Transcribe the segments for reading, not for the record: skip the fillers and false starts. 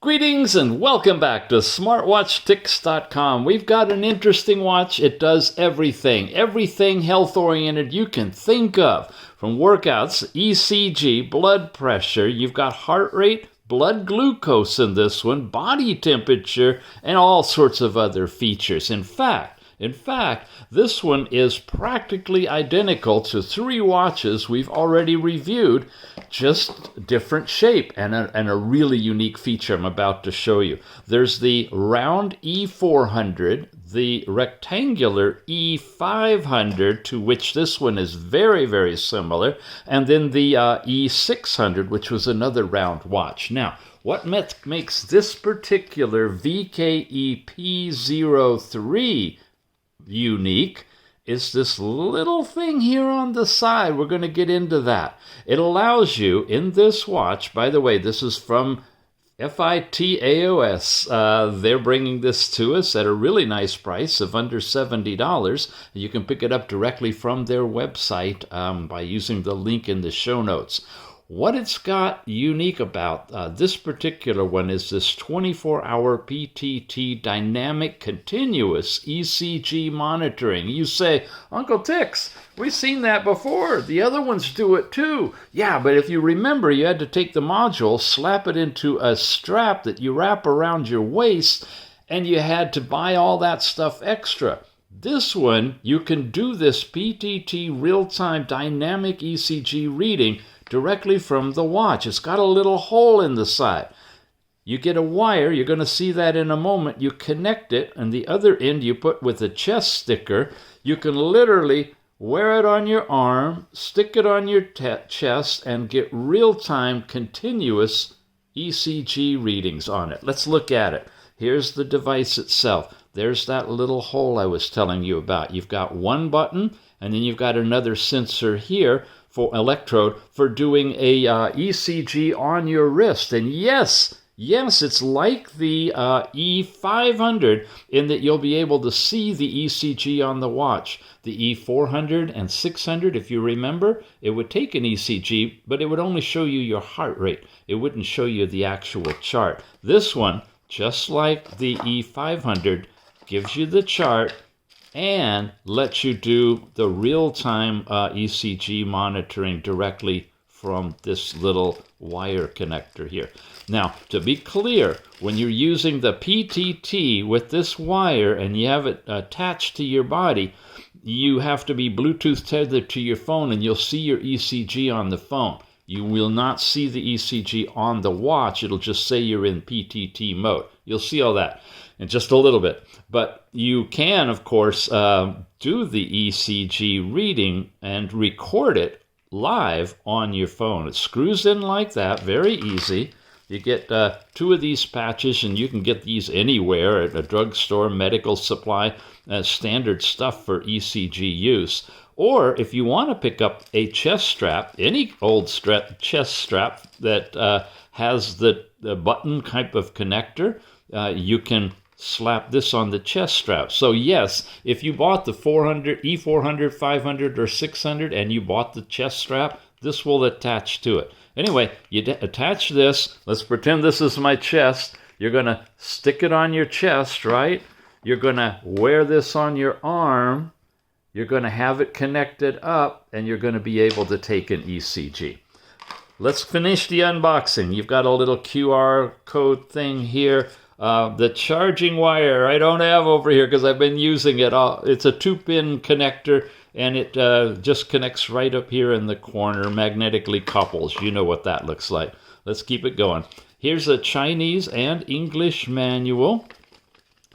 Greetings and welcome back to SmartWatchTix.com. We've got an interesting watch. It does everything health-oriented you can think of. From workouts, ECG, blood pressure, you've got heart rate, blood glucose in this one, body temperature, and all sorts of other features. In fact, this one is practically identical to three watches we've already reviewed, just different shape and a really unique feature I'm about to show you. There's the round E400, the rectangular E500, to which this one is very similar, and then the E600, which was another round watch. Now, what makes this particular VK EP03 unique is this little thing here on the side. We're going to get into that. It allows you in this watch, by the way, this is from Fitaos. They're bringing this to us at a really nice price of under $70. You can pick it up directly from their website by using the link in the show notes. What it's got unique about this particular one is this 24-hour PTT dynamic continuous ECG monitoring. You say, Uncle Tix, we've seen that before. The other ones do it too. Yeah, but if you remember, you had to take the module, slap it into a strap that you wrap around your waist, and you had to buy all that stuff extra. This one, you can do this PTT real-time dynamic ECG reading directly from the watch. It's got a little hole in the side. You get a wire, you're going to see that in a moment. You connect it, and the other end you put with a chest sticker. You can literally wear it on your arm, stick it on your chest, and get real-time continuous ECG readings on it. Let's look at it. Here's the device itself. There's that little hole I was telling you about. You've got one button, and then you've got another sensor here for electrode for doing a ECG on your wrist. And yes, it's like the E500 in that you'll be able to see the ECG on the watch. The E400 and 600, if you remember, it would take an ECG, but it would only show you your heart rate. It wouldn't show you the actual chart. This one, just like the E500, gives you the chart and lets you do the real-time ECG monitoring directly from this little wire connector here. Now, to be clear, when you're using the PTT with this wire and you have it attached to your body, you have to be Bluetooth tethered to your phone, and you'll see your ECG on the phone. You will not see the ECG on the watch. It'll just say you're in PTT mode. You'll see all that in just a little bit. But you can, of course, do the ECG reading and record it live on your phone. It screws in like that, very easy. You get two of these patches, and you can get these anywhere at a drugstore, medical supply, standard stuff for ECG use. Or if you want to pick up a chest strap, any old chest strap that has the button type of connector, you can slap this on the chest strap. So yes, if you bought the E400, 500, or 600 and you bought the chest strap, this will attach to it. Anyway, you attach this. Let's pretend this is my chest. You're going to stick it on your chest, right? You're going to wear this on your arm. You're going to have it connected up, and you're going to be able to take an ECG. Let's finish the unboxing. You've got a little QR code thing here. The charging wire I don't have over here because I've been using it. It's a 2-pin connector, and it just connects right up here in the corner, magnetically couples. You know what that looks like. Let's keep it going. Here's a Chinese and English manual.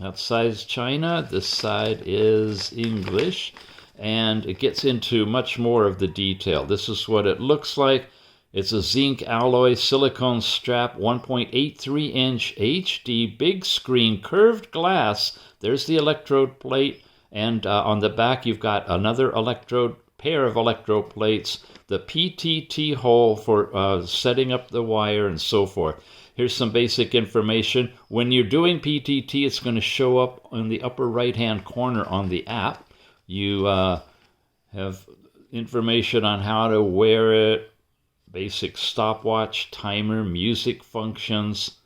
That side's China, this side is English, and it gets into much more of the detail. This is what it looks like. It's a zinc alloy silicone strap, 1.83-inch HD, big screen, curved glass. There's the electrode plate, and on the back you've got another pair of electrode plates, the PTT hole for setting up the wire, and so forth. Here's some basic information. When you're doing PTT, it's going to show up in the upper right-hand corner on the app. You have information on how to wear it, basic stopwatch, timer, music functions.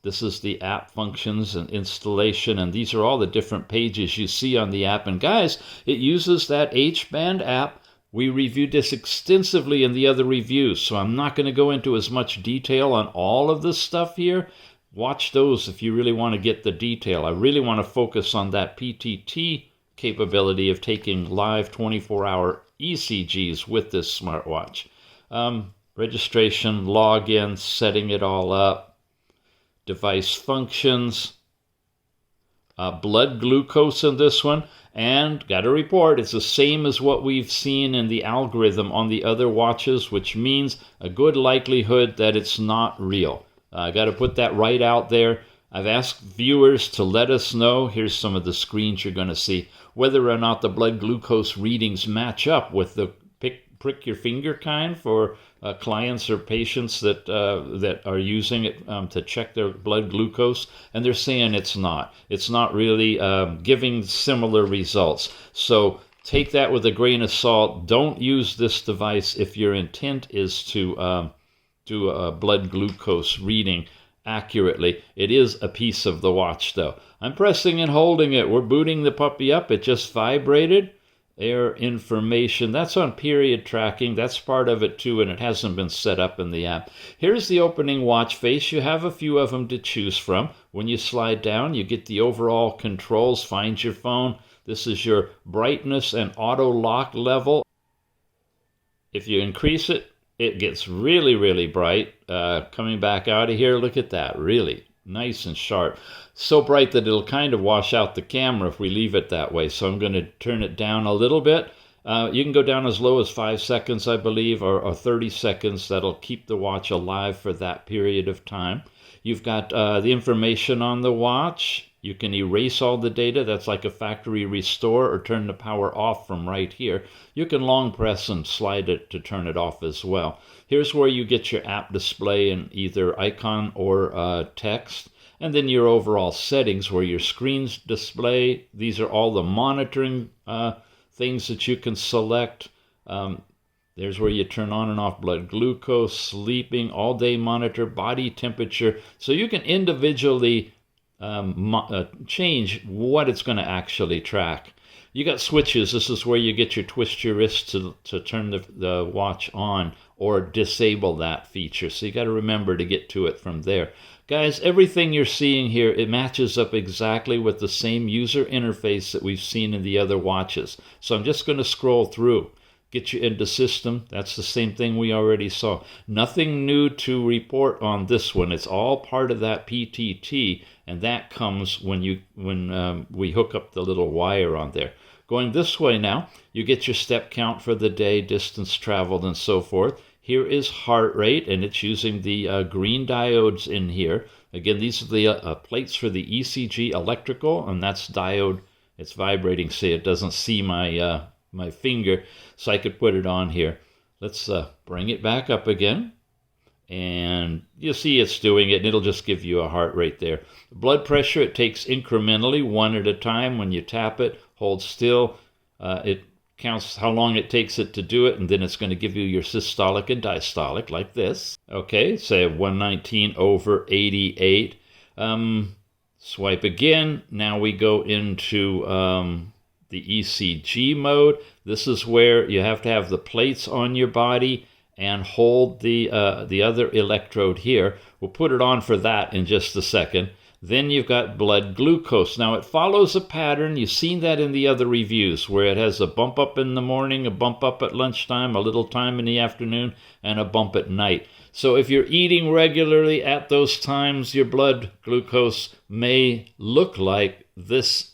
This is the app functions and installation, and these are all the different pages you see on the app. And guys, it uses that H-band app. We reviewed this extensively in the other reviews, so I'm not going to go into as much detail on all of this stuff here. Watch those if you really want to get the detail. I really want to focus on that PTT capability of taking live 24-hour ECGs with this smartwatch. Registration, login, setting it all up. Device functions, blood glucose in this one, and got a report. It's the same as what we've seen in the algorithm on the other watches, which means a good likelihood that it's not real. I got to put that right out there. I've asked viewers to let us know, here's some of the screens you're going to see, whether or not the blood glucose readings match up with the prick your finger kind for clients or patients that are using it to check their blood glucose, and they're saying it's not. It's not really giving similar results. So take that with a grain of salt. Don't use this device if your intent is to do a blood glucose reading accurately. It is a piece of the watch, though. I'm pressing and holding it. We're booting the puppy up. It just vibrated. Air information, that's on period tracking, that's part of it too, and it hasn't been set up in the app. Here's the opening watch face. You have a few of them to choose from. When you slide down, you get the overall controls. Find your phone. This is your brightness and auto lock level. If you increase it, it gets really, really bright. Coming back out of here, look at that, really nice and sharp. So bright that it'll kind of wash out the camera if we leave it that way. So I'm going to turn it down a little bit. You can go down as low as 5 seconds, I believe, or 30 seconds. That'll keep the watch alive for that period of time. You've got the information on the watch. You can erase all the data. That's like a factory restore, or turn the power off from right here. You can long press and slide it to turn it off as well. Here's where you get your app display in either icon or text. And then your overall settings where your screens display. These are all the monitoring things that you can select. There's where you turn on and off blood glucose, sleeping, all-day monitor, body temperature. So you can individually change what it's going to actually track. You got switches. This is where you get your twist your wrist to turn the watch on or disable that feature. So you got to remember to get to it from there. Guys, everything you're seeing here, it matches up exactly with the same user interface that we've seen in the other watches. So I'm just going to scroll through. Get you into system. That's the same thing we already saw. Nothing new to report on this one. It's all part of that PTT, and that comes when we hook up the little wire on there. Going this way now, you get your step count for the day, distance traveled, and so forth. Here is heart rate, and it's using the green diodes in here. Again, these are the plates for the ECG electrical, and that's diode. It's vibrating, see, it doesn't see my my finger, so I could put it on here. Let's bring it back up again, and you'll see it's doing it, and it'll just give you a heart rate there. Blood pressure, it takes incrementally, one at a time. When you tap it, hold still, it counts how long it takes it to do it, and then it's going to give you your systolic and diastolic like this. Okay, say 119/88. Swipe again. Now we go into the ECG mode. This is where you have to have the plates on your body and hold the other electrode here. We'll put it on for that in just a second. Then you've got blood glucose. Now it follows a pattern. You've seen that in the other reviews where it has a bump up in the morning, a bump up at lunchtime, a little time in the afternoon, and a bump at night. So if you're eating regularly at those times, your blood glucose may look like this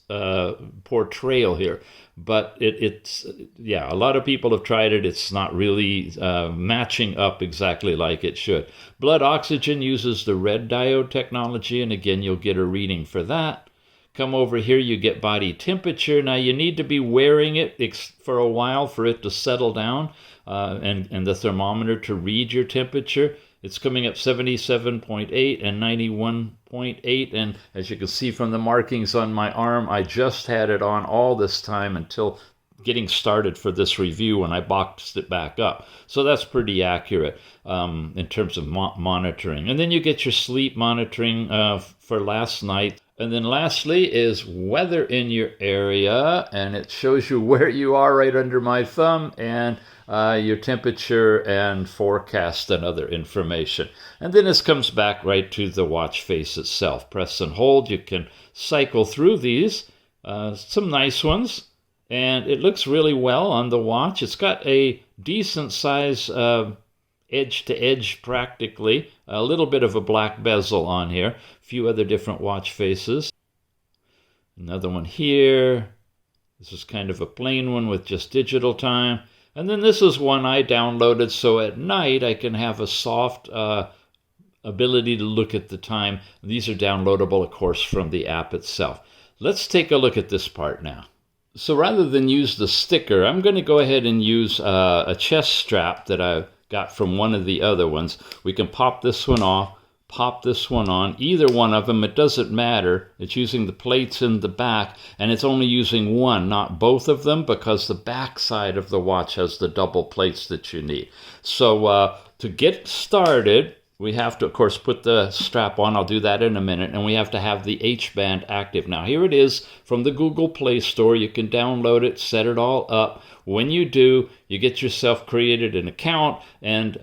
portrayal here. But it's a lot of people have tried it. It's not really matching up exactly like it should. Blood oxygen uses the red diode technology, and again, you'll get a reading for that. Come over here, you get body temperature. Now, you need to be wearing it for a while for it to settle down and the thermometer to read your temperature. It's coming up 77.8 and 91.8, and as you can see from the markings on my arm, I just had it on all this time until getting started for this review when I boxed it back up. So that's pretty accurate in terms of monitoring. And then you get your sleep monitoring for last night. And then lastly is weather in your area, and it shows you where you are right under my thumb, and your temperature and forecast and other information. And then this comes back right to the watch face itself. Press and hold. You can cycle through these. Some nice ones. And it looks really well on the watch. It's got a decent size edge to edge practically. A little bit of a black bezel on here. A few other different watch faces. Another one here. This is kind of a plain one with just digital time. And then this is one I downloaded so at night I can have a soft ability to look at the time. These are downloadable, of course, from the app itself. Let's take a look at this part now. So rather than use the sticker, I'm going to go ahead and use a chest strap that I got from one of the other ones. We can pop this one off, pop this one on. Either one of them, it doesn't matter. It's using the plates in the back, and it's only using one, not both of them, because the back side of the watch has the double plates that you need. So to get started, we have to, of course, put the strap on. I'll do that in a minute. And we have to have the H-band active. Now, here it is from the Google Play Store. You can download it, set it all up. When you do, you get yourself created an account, and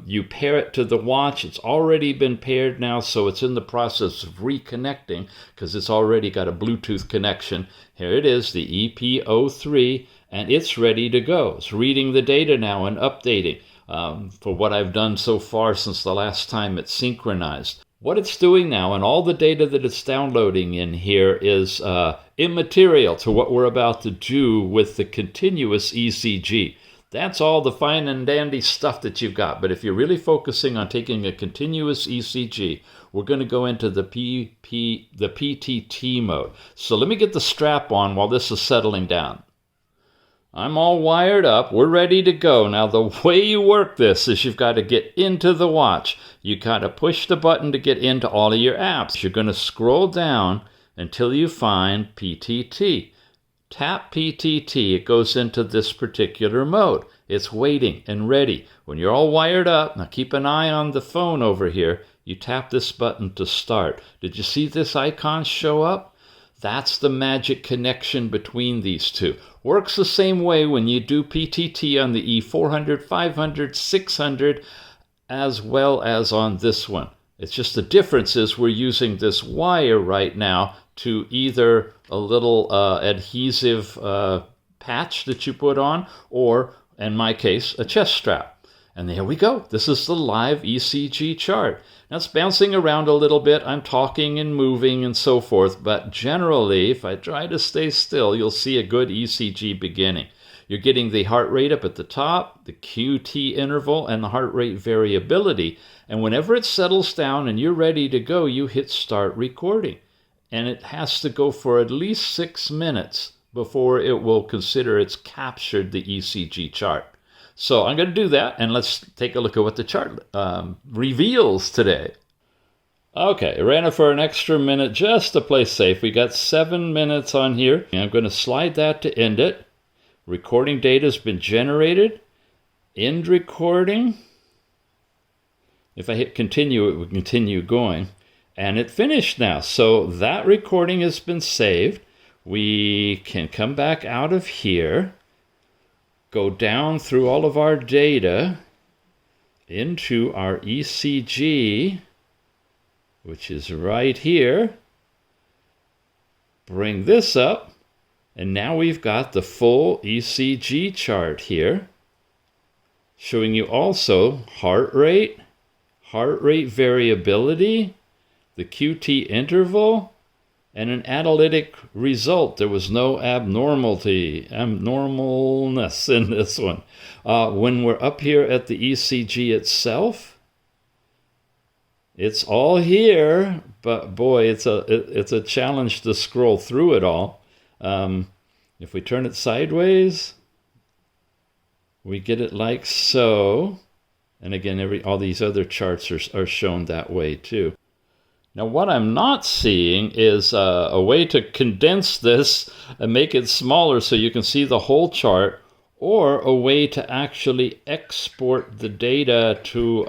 you pair it to the watch. It's already been paired now, so it's in the process of reconnecting because it's already got a Bluetooth connection. Here it is, the EP03, and it's ready to go. It's reading the data now and updating. For what I've done so far since the last time it's synchronized. What it's doing now and all the data that it's downloading in here is immaterial to what we're about to do with the continuous ECG. That's all the fine and dandy stuff that you've got. But if you're really focusing on taking a continuous ECG, we're going to go into the PTT mode. So let me get the strap on while this is settling down. I'm all wired up. We're ready to go. Now, the way you work this is you've got to get into the watch. You got to push the button to get into all of your apps. You're going to scroll down until you find PTT. Tap PTT. It goes into this particular mode. It's waiting and ready. When you're all wired up, now keep an eye on the phone over here. You tap this button to start. Did you see this icon show up? That's the magic connection between these two. Works the same way when you do PTT on the E400, 500, 600, as well as on this one. It's just the difference is we're using this wire right now to either a little adhesive patch that you put on, or, in my case, a chest strap. And there we go. This is the live ECG chart. Now it's bouncing around a little bit. I'm talking and moving and so forth. But generally, if I try to stay still, you'll see a good ECG beginning. You're getting the heart rate up at the top, the QT interval, and the heart rate variability. And whenever it settles down and you're ready to go, you hit start recording. And it has to go for at least 6 minutes before it will consider it's captured the ECG chart. So I'm going to do that, and let's take a look at what the chart reveals today. Okay, I ran it for an extra minute just to play safe. We got 7 minutes on here. I'm going to slide that to end it. Recording data has been generated. End recording. If I hit continue, it will continue going. And it finished now. So that recording has been saved. We can come back out of here. Go down through all of our data into our ECG, which is right here. Bring this up, and now we've got the full ECG chart here, showing you also heart rate variability, the QT interval, and an analytic result. There was no abnormalness in this one. When we're up here at the ECG itself, it's all here, but boy, it's a challenge to scroll through it all. If we turn it sideways, we get it like so. And again, all these other charts are shown that way too. Now, what I'm not seeing is a way to condense this and make it smaller so you can see the whole chart, or a way to actually export the data to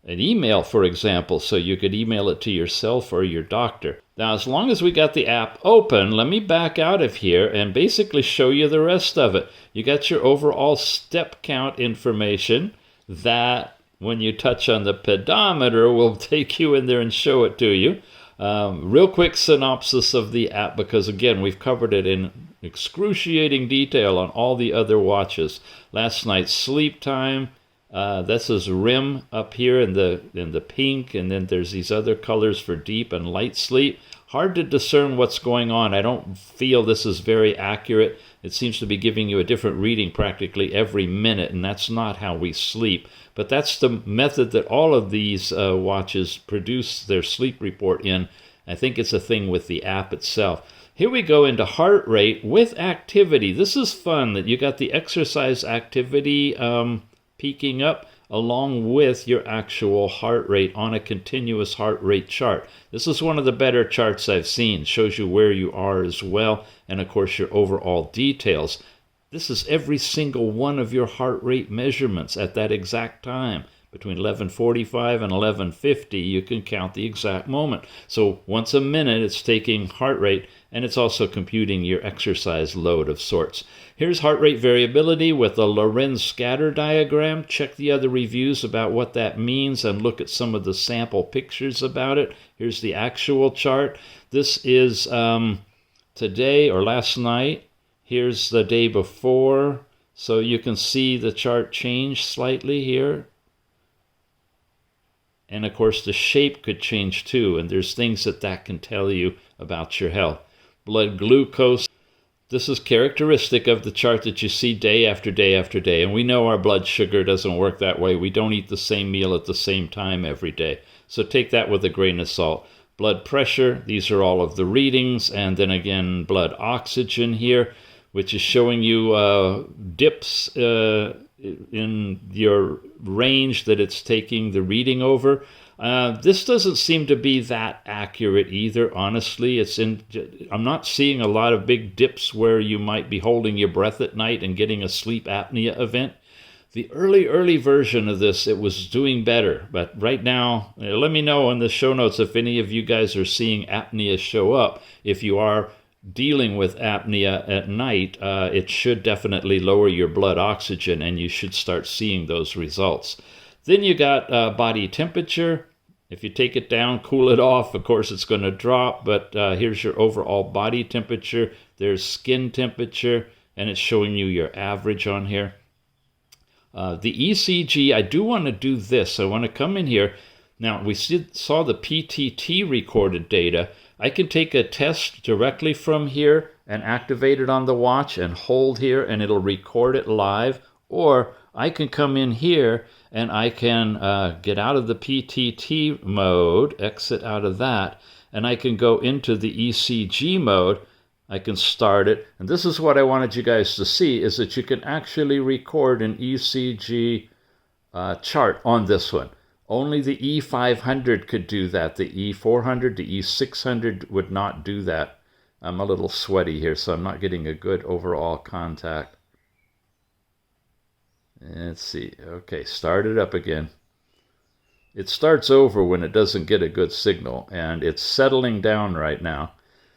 an email, for example, so you could email it to yourself or your doctor. Now, as long as we got the app open, let me back out of here and basically show you the rest of it. You got your overall step count information that, when you touch on the pedometer, will take you in there and show it to you. Real quick synopsis of the app, because again, we've covered it in excruciating detail on all the other watches. Last night's sleep time. This is REM up here in the pink, and then there's these other colors for deep and light sleep. Hard to discern what's going on. I don't feel this is very accurate. It seems to be giving you a different reading practically every minute, and that's not how we sleep. But that's the method that all of these watches produce their sleep report in. I think it's a thing with the app itself. Here we go into heart rate with activity. This is fun that you got the exercise activity peaking up along with your actual heart rate on a continuous heart rate chart. This is one of the better charts I've seen. It shows you where you are as well, and of course your overall details. This is every single one of your heart rate measurements at that exact time. Between 11:45 and 11:50, you can count the exact moment. So once a minute, it's taking heart rate, and it's also computing your exercise load of sorts. Here's heart rate variability with a Lorenz scatter diagram. Check the other reviews about what that means and look at some of the sample pictures about it. Here's the actual chart. This is today or last night. Here's the day before. So you can see the chart change slightly here. And of course, the shape could change too, and there's things that can tell you about your health. Blood glucose. This is characteristic of the chart that you see day after day after day, and we know our blood sugar doesn't work that way. We don't eat the same meal at the same time every day, so take that with a grain of salt. Blood pressure, these are all of the readings, and then again, blood oxygen here, which is showing you dips in your range that it's taking the reading over. This doesn't seem to be that accurate either, honestly. I'm not seeing a lot of big dips where you might be holding your breath at night and getting a sleep apnea event. The early version of this, it was doing better. But right now, let me know in the show notes if any of you guys are seeing apnea show up. If you are dealing with apnea at night, it should definitely lower your blood oxygen, and you should start seeing those results. Then you got body temperature. If you take it down, cool it off, of course it's going to drop, but here's your overall body temperature. There's skin temperature, and it's showing you your average on here. The ECG, I do want to do this. I want to come in here. Now, we saw the PTT recorded data. I can take a test directly from here and activate it on the watch and hold here, and it'll record it live. Or I can come in here and I can get out of the PTT mode, exit out of that, and I can go into the ECG mode. I can start it. And this is what I wanted you guys to see, is that you can actually record an ECG chart on this one. Only the E500 could do that. The E400, the E600 would not do that. I'm a little sweaty here, so I'm not getting a good overall contact. Let's see. Okay, start it up again. It starts over when it doesn't get a good signal, and it's settling down right now.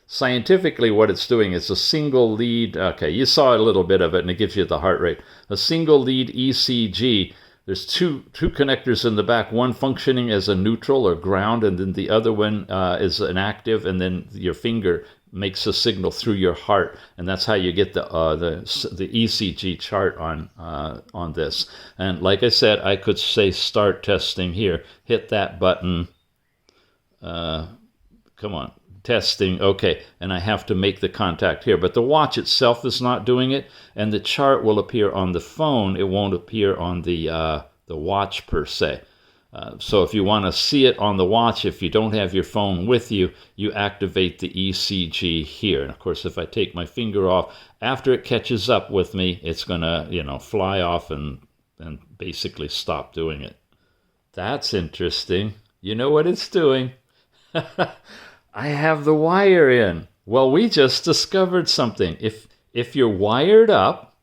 Scientifically, what it's doing is a single lead. Okay, you saw a little bit of it, and it gives you the heart rate. A single lead ECG. There's two connectors in the back, one functioning as a neutral or ground, and then the other one is an active, and then your finger makes a signal through your heart, and that's how you get the ECG chart on this. And like I said, I could say start testing here. Hit that button. Come on. Testing, okay, and I have to make the contact here, but the watch itself is not doing it, and the chart will appear on the phone. It won't appear on the watch per se. So if you want to see it on the watch, if you don't have your phone with you, you activate the ECG here. And of course, if I take my finger off, after it catches up with me, it's gonna, fly off and basically stop doing it. That's interesting. You know what it's doing. I have the wire in. Well, we just discovered something. If you're wired up,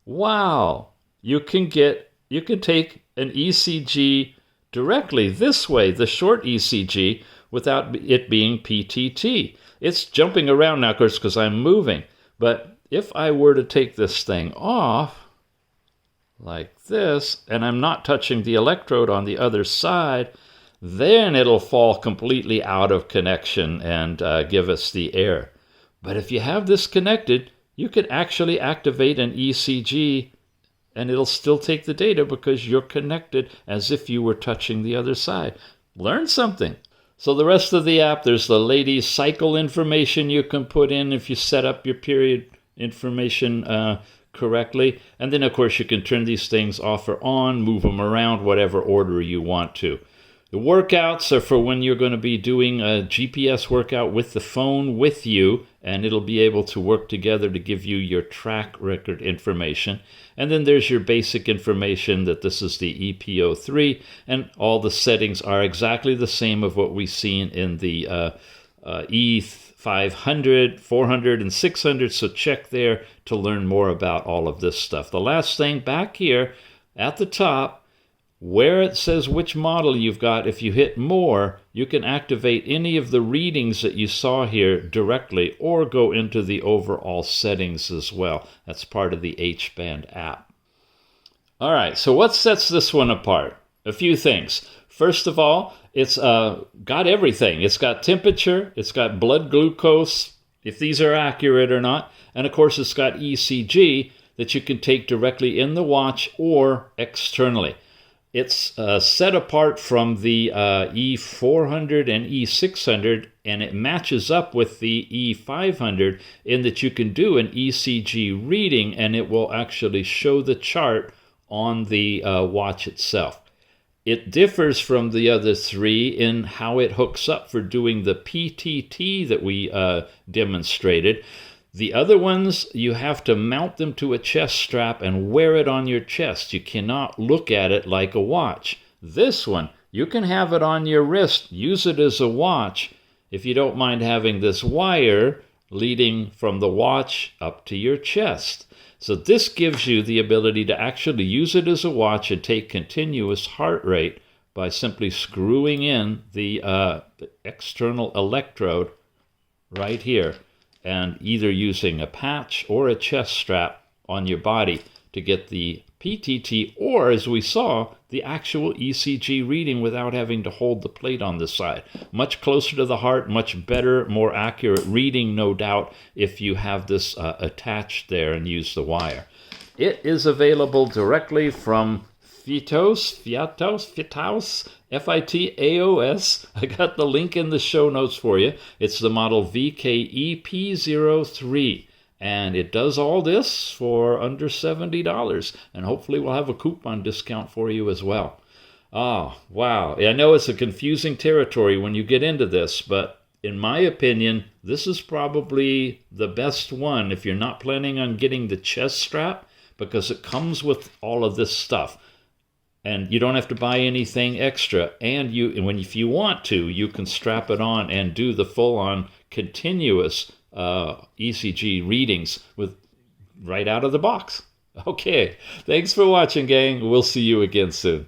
wow, you can take an ECG directly this way, the short ECG, without it being PTT. It's jumping around now, of course, because I'm moving. But if I were to take this thing off, like this, and I'm not touching the electrode on the other side, then it'll fall completely out of connection and give us the error. But if you have this connected, you can actually activate an ECG and it'll still take the data because you're connected as if you were touching the other side. Learn something. So the rest of the app, there's the ladies' cycle information you can put in if you set up your period information correctly. And then, of course, you can turn these things off or on, move them around, whatever order you want to. The workouts are for when you're going to be doing a GPS workout with the phone with you, and it'll be able to work together to give you your track record information. And then there's your basic information that this is the EP03, and all the settings are exactly the same of what we've seen in the E500, 400, and 600, so check there to learn more about all of this stuff. The last thing back here at the top, where it says which model you've got, if you hit more, you can activate any of the readings that you saw here directly or go into the overall settings as well. That's part of the H-band app. All right, so what sets this one apart? A few things. First of all, it's got everything. It's got temperature, it's got blood glucose, if these are accurate or not, and of course it's got ECG that you can take directly in the watch or externally. It's set apart from the E400 and E600, and it matches up with the E500 in that you can do an ECG reading and it will actually show the chart on the watch itself. It differs from the other three in how it hooks up for doing the PTT that we demonstrated. The other ones, you have to mount them to a chest strap and wear it on your chest. You cannot look at it like a watch. This one, you can have it on your wrist, use it as a watch, if you don't mind having this wire leading from the watch up to your chest. So this gives you the ability to actually use it as a watch and take continuous heart rate by simply screwing in the external electrode right here, and either using a patch or a chest strap on your body to get the PTT, or as we saw, the actual ECG reading without having to hold the plate on the side. Much closer to the heart, much better, more accurate reading, no doubt, if you have this attached there and use the wire. It is available directly from Fitaos, Fitaos. I got the link in the show notes for you. It's the model VK EP03. And it does all this for under $70. And hopefully we'll have a coupon discount for you as well. Oh, wow. I know it's a confusing territory when you get into this, but in my opinion, this is probably the best one if you're not planning on getting the chest strap, because it comes with all of this stuff. And you don't have to buy anything extra. And if you want to, you can strap it on and do the full-on continuous ECG readings with right out of the box. Okay, thanks for watching, gang. We'll see you again soon.